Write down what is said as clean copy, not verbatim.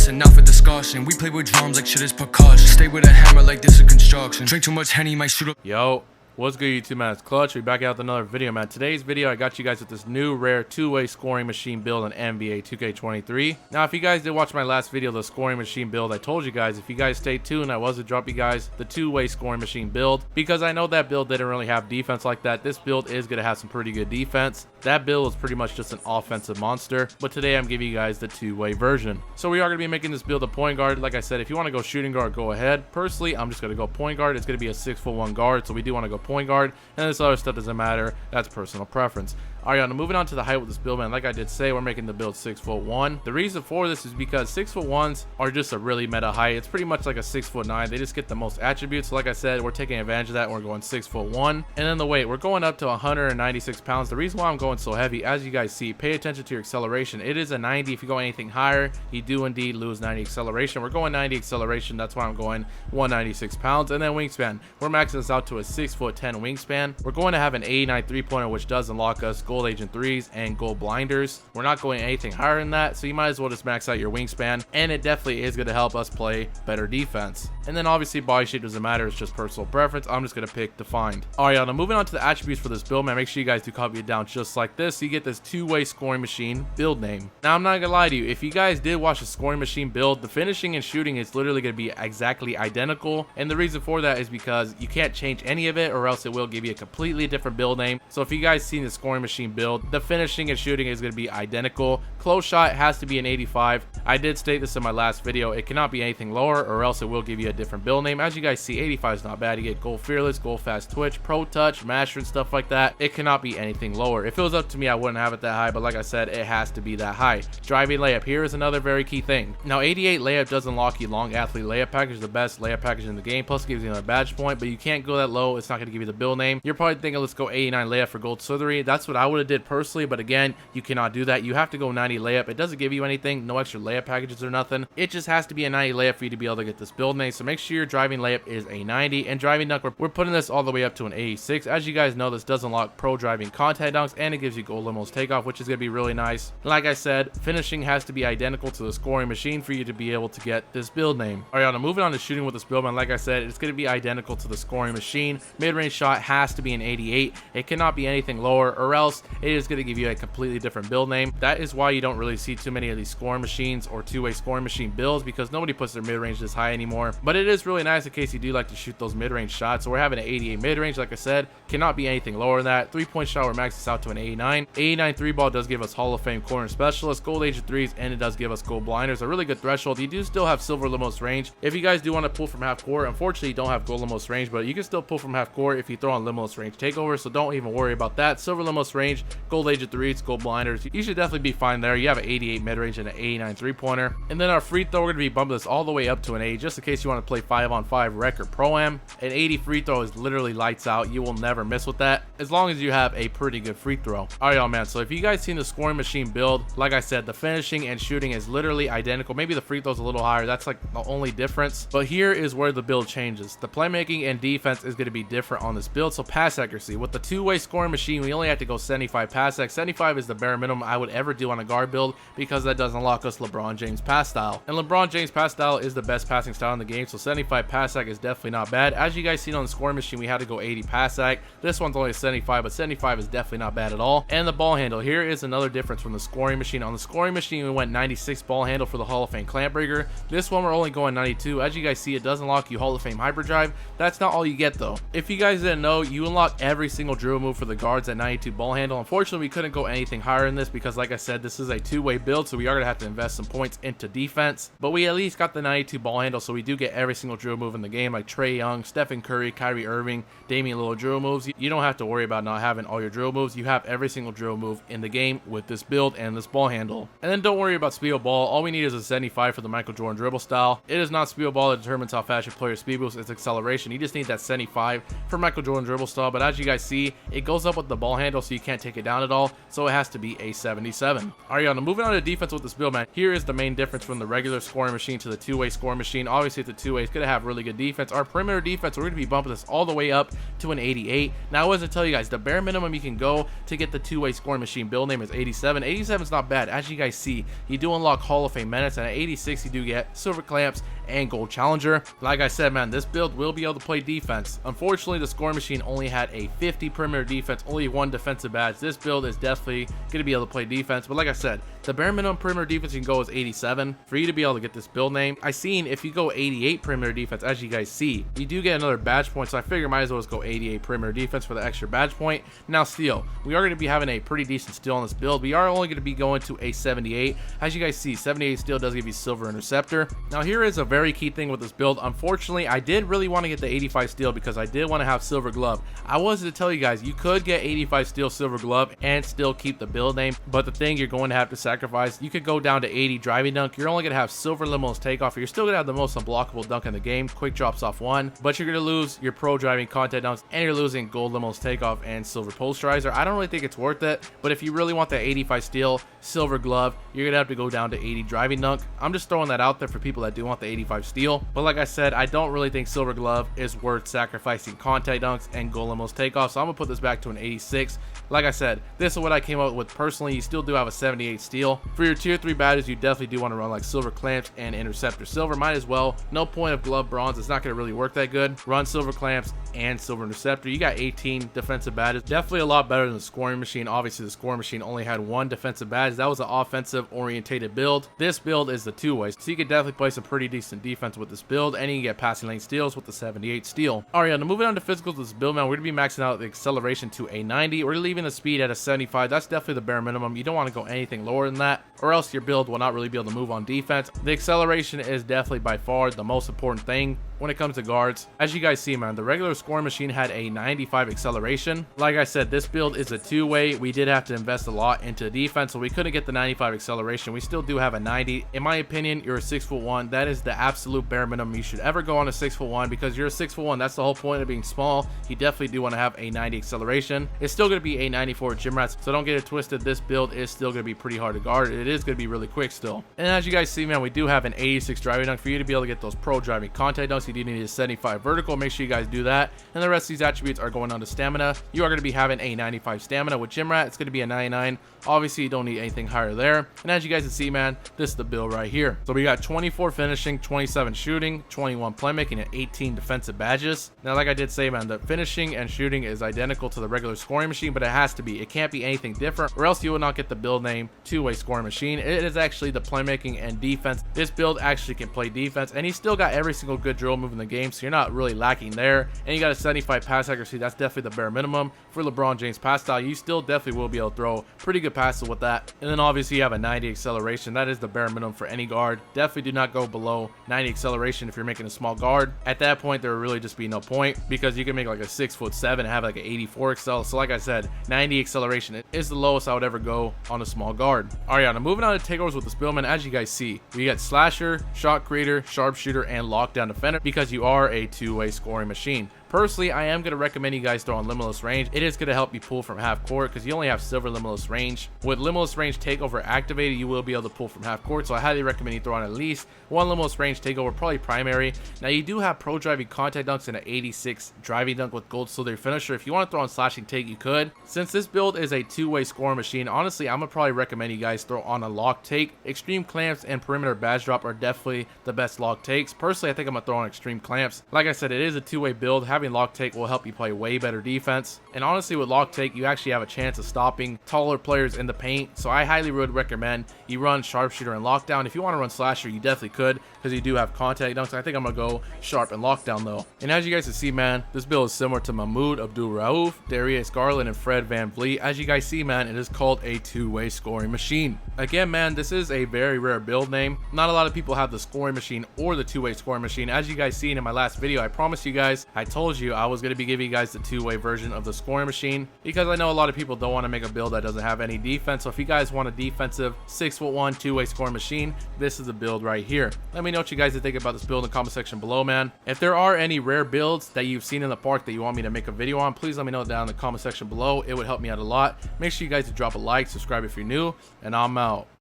bustin', not for discussion. We play with drums like shit is percussion. Stay with a hammer like this is construction. Drink too much Henny, might shoot up. Yo, what's good YouTube, man? It's Clutch. We back out with another video, man. Today's video, I got you guys with this new rare two-way scoring machine build in NBA 2K23. Now, if you guys did watch my last video, the scoring machine build, I told you guys, if you guys stay tuned, I was to drop you guys the two-way scoring machine build, because I know that build didn't really have defense like that. This build is going to have some pretty good defense. That build is pretty much just an offensive monster, but today I'm giving you guys the two-way version. So we are going to be making this build a point guard. Like I said, if you want to go shooting guard, go ahead. Personally, I'm just going to go point guard. It's going to be a 6'1" guard, so we do want to go point guard, and this other stuff doesn't matter. That's personal preference. Alright, now moving on to the height with this build, man. Like I did say, we're making the build 6'1". The reason for this is because 6'1s are just a really meta height. It's pretty much like a 6'9". They just get the most attributes. So like I said, we're taking advantage of that and we're going 6'1". And then the weight, we're going up to 196 pounds. The reason why I'm going so heavy, as you guys see, pay attention to your acceleration. It is a 90. If you go anything higher, you do indeed lose 90 acceleration. We're going 90 acceleration. That's why I'm going 196 pounds. And then wingspan, we're maxing this out to a 6'10" wingspan. We're going to have an 89 3-pointer, which does unlock us gold agent 3s and gold blinders. We're not going anything higher than that, so you might as well just max out your wingspan, and it definitely is going to help us play better defense. And then obviously body shape doesn't matter, it's just personal preference. I'm just going to pick defined. Alright, now moving on to the attributes for this build, man. Make sure you guys do copy it down just like this, so you get this two-way scoring machine build name. Now I'm not gonna lie to you, if you guys did watch the scoring machine build, the finishing and shooting is literally going to be exactly identical, and the reason for that is because you can't change any of it, or else it will give you a completely different build name. So if you guys seen the scoring machine build, the finishing and shooting is going to be identical. Close shot has to be an 85. I did state this in my last video. It cannot be anything lower, or else it will give you a different build name. As you guys see, 85 is not bad. You get gold fearless, gold fast twitch, pro touch, master, and stuff like that. It cannot be anything lower. If it was up to me, I wouldn't have it that high, but like I said, it has to be that high. Driving layup, here is another very key thing. Now 88 layup does unlock you long athlete layup package, the best layup package in the game, plus it gives you another badge point, but you can't go that low. It's not going to give you the build name. You're probably thinking, let's go 89 layup for gold slithery. That's what I would have did personally, but again, you cannot do that. You have to go 90 layup. It doesn't give you anything, no extra layup packages or nothing. It just has to be a 90 layup for you to be able to get this build name. So make sure your driving layup is a 90, and driving dunk, we're putting this all the way up to an 86. As you guys know, this does unlock pro driving contact dunks, and it gives you gold limos takeoff, which is going to be really nice. Like I said, finishing has to be identical to the scoring machine for you to be able to get this build name. All right, now moving on to shooting with this build, man. Like I said, it's going to be identical to the scoring machine. Mid-range shot has to be an 88. It cannot be anything lower, or else it is going to give you a completely different build name. That is why you don't really see too many of these scoring machines or two-way scoring machine builds, because nobody puts their mid-range this high anymore. But it is really nice in case you do like to shoot those mid-range shots. So we're having an 88 mid-range, like I said, cannot be anything lower than that. 3-point shot, we're maxing this out to an 89. 89 3-ball does give us Hall of Fame corner specialist, gold agent 3s, and it does give us gold blinders. A really good threshold. You do still have silver limos range. If you guys do want to pull from half court, unfortunately you don't have gold limos range, but you can still pull from half court if you throw on limos range takeovers, so don't even worry about that. Silver limos range, gold agent 3s, gold blinders, you should definitely be fine there. You have an 88 mid-range and an 89 3-pointer. And then our free throw, we're going to be bumping this all the way up to an 80, just in case you want to play 5-on-5 rec or pro-am. An 80 free throw is literally lights out. You will never miss with that, as long as you have a pretty good free throw. Alright, y'all, man, so if you guys seen the scoring machine build, like I said, the finishing and shooting is literally identical. Maybe the free throw's a little higher. That's like the only difference. But here is where the build changes. The playmaking and defense is going to be different on this build. So pass accuracy. With the two-way scoring machine, we only have to go 75 pass ac. 75 is the bare minimum I would ever do on a guard build, because that does unlock us LeBron James pass style. And LeBron James pass style is the best passing style in the game, so 75 pass ac is definitely not bad. As you guys seen on the scoring machine, we had to go 80 pass ac. This one's only 75, but 75 is definitely not bad at all. And the ball handle, here is another difference from the scoring machine. On the scoring machine, we went 96 ball handle for the Hall of Fame clamp breaker. This one we're only going 92. As you guys see, it does unlock you Hall of Fame hyperdrive. That's not all you get though. If you guys didn't know, you unlock every single dribble move for the guards at 92 ball handle. Unfortunately, we couldn't go anything higher in this, because like I said, this is a two-way build, so we are going to have to invest some points into defense. But we at least got the 92 ball handle, so we do get every single dribble move in the game, like Trae Young, Stephen Curry, Kyrie Irving, Damian Lillard dribble moves. You don't have to worry about not having all your dribble moves. You have every single dribble move in the game with this build and this ball handle. And then don't worry about speed of ball. All we need is a 75 for the Michael Jordan dribble style. It is not speed of ball that determines how fast your player speed boost. It's acceleration. You just need that 75 for Michael Jordan dribble style. But as you guys see, it goes up with the ball handle, so you can't can't take it down at all, so it has to be a 77. Alright, now moving on to defense with this build, man. Here is the main difference from the regular scoring machine to the two-way scoring machine. Obviously, the two-way is going to have really good defense. Our perimeter defense, we're going to be bumping this all the way up to an 88. Now, I was to tell you guys, the bare minimum you can go to get the two-way scoring machine build name is 87. 87 is not bad. As you guys see, you do unlock Hall of Fame menace, and at 86 you do get silver clamps and gold challenger. Like I said, man, this build will be able to play defense. Unfortunately, the scoring machine only had a 50 perimeter defense, only one defensive badge. This build is definitely going to be able to play defense, but like I said, the bare minimum perimeter defense you can go is 87 for you to be able to get this build name. I seen if you go 88 perimeter defense, as you guys see, you do get another badge point, so I figure might as well just go 88 perimeter defense for the extra badge point. Now steal, we are going to be having a pretty decent steal on this build. We are only going to be going to a 78. As you guys see, 78 steal does give you silver interceptor. Now here is a very key thing with this build. Unfortunately, I did really want to get the 85 steal because I did want to have silver glove. I wanted to tell you guys, you could get 85 steal silver glove and still keep the build name, but the thing you're going to have to sacrifice, you could go down to 80 driving dunk. You're only going to have silver limitless takeoff. You're still going to have the most unblockable dunk in the game. Quick drops off 1, but you're going to lose your pro driving contact dunks, and you're losing gold limitless takeoff and silver posterizer. I don't really think it's worth it, but if you really want that 85 steal silver glove, you're going to have to go down to 80 driving dunk. I'm just throwing that out there for people that do want the 85 steal, but like I said, I don't really think silver glove is worth sacrificing contact dunks and gold limitless takeoff, so I'm going to put this back to an 86. Like I said, this is what I came up with personally. You still do have a 78 steal. For your tier 3 badges, you definitely do want to run like silver clamps and interceptor silver. Might as well. No point of glove bronze. It's not going to really work that good. Run silver clamps and silver interceptor. You got 18 defensive badges. Definitely a lot better than the scoring machine. Obviously, the scoring machine only had 1 defensive badge. That was an offensive orientated build. This build is the two-way, so you could definitely play some pretty decent defense with this build, and you can get passing lane steals with the 78 steal. Alright, now moving on to physicals with this build, man, we're going to be maxing out the acceleration to a 90. We're leaving the speed at a 75. That's definitely the bare minimum. You don't want to go anything lower than that, or else your build will not really be able to move on defense. The acceleration is definitely by far the most important thing when it comes to guards. As you guys see, man, the regular scoring machine had a 95 acceleration. Like I said, this build is a two-way. We did have to invest a lot into defense, so we couldn't get the 95 acceleration. We still do have a 90. In my opinion, you're a 6'1". That is the absolute bare minimum you should ever go on a 6'1", because you're a 6'1". That's the whole point of being small. You definitely do want to have a 90 acceleration. It's still going to be a 94 gym rats, so don't get it twisted. This build is still going to be pretty hard to guard. It is going to be really quick still. And as you guys see, man, we do have an 86 driving dunk. For you to be able to get those pro driving contact dunks, you do need a 75 vertical. Make sure you guys do that. And the rest of these attributes are going on to stamina. You are going to be having a 95 stamina. With gym rat, it's going to be a 99. Obviously, you don't need anything higher there. And as you guys can see, man, this is the build right here. So we got 24 finishing, 27 shooting, 21 playmaking, and 18 defensive badges. Now, like I did say, man, the finishing and shooting is identical to the regular scoring machine, but it has to be. It can't be anything different, or else you will not get the build name two-way scoring machine. It is actually the playmaking and defense. This build actually can play defense, and he's still got every single good drill move in the game, so you're not really lacking there. And you got a 75 pass accuracy. That's definitely the bare minimum for LeBron James pass style. You still definitely will be able to throw pretty good passes with that. And then obviously you have a 90 acceleration. That is the bare minimum for any guard. Definitely do not go below 90 acceleration if you're making a small guard. At that point, there will really just be no point, because you can make like a 6'7" and have like an 84 excel. So like I said, 90 acceleration is the lowest I would ever go on a small guard. Alright, now moving on to takeovers with this build, man. As you guys see, we got slasher, shot creator, sharpshooter, and lockdown defender, because you are a two-way scoring machine. Personally, I am going to recommend you guys throw on limitless range. It is going to help you pull from half court, because you only have silver limitless range. With limitless range takeover activated, you will be able to pull from half court, so I highly recommend you throw on at least one limitless range takeover, probably primary. Now, you do have pro driving contact dunks and an 86 driving dunk with gold silver finisher. If you want to throw on slashing take, you could. Since this build is a two-way scoring machine, honestly, I'm going to probably recommend you guys throw on a lock take. Extreme clamps and perimeter badge drop are definitely the best lock takes. Personally, I think I'm going to throw on extreme clamps. Like I said, it is a two-way build. Having lock take will help you play way better defense, and honestly, with lock take, you actually have a chance of stopping taller players in the paint, so I highly would recommend you run sharpshooter and lockdown. If you want to run slasher, you definitely could, because you do have contact dunks. I think I'm gonna go sharp and lockdown though. And as you guys can see, man, this build is similar to Mahmoud Abdul-Rauf, Darius Garland, and Fred VanVleet. As you guys see, man, it is called a two-way scoring machine. Again, man, this is a very rare build name. Not a lot of people have the scoring machine or the two-way scoring machine. As you guys seen in my last video, I promised you guys, I told told you I was going to be giving you guys the two-way version of the scoring machine, because I know a lot of people don't want to make a build that doesn't have any defense. So if you guys want a defensive 6'1" two-way scoring machine, this is the build right here. Let me know what you guys think about this build in the comment section below, man. If there are any rare builds that you've seen in the park that you want me to make a video on, please let me know down in the comment section below. It would help me out a lot. Make sure you guys drop a like, subscribe if you're new, and I'm out.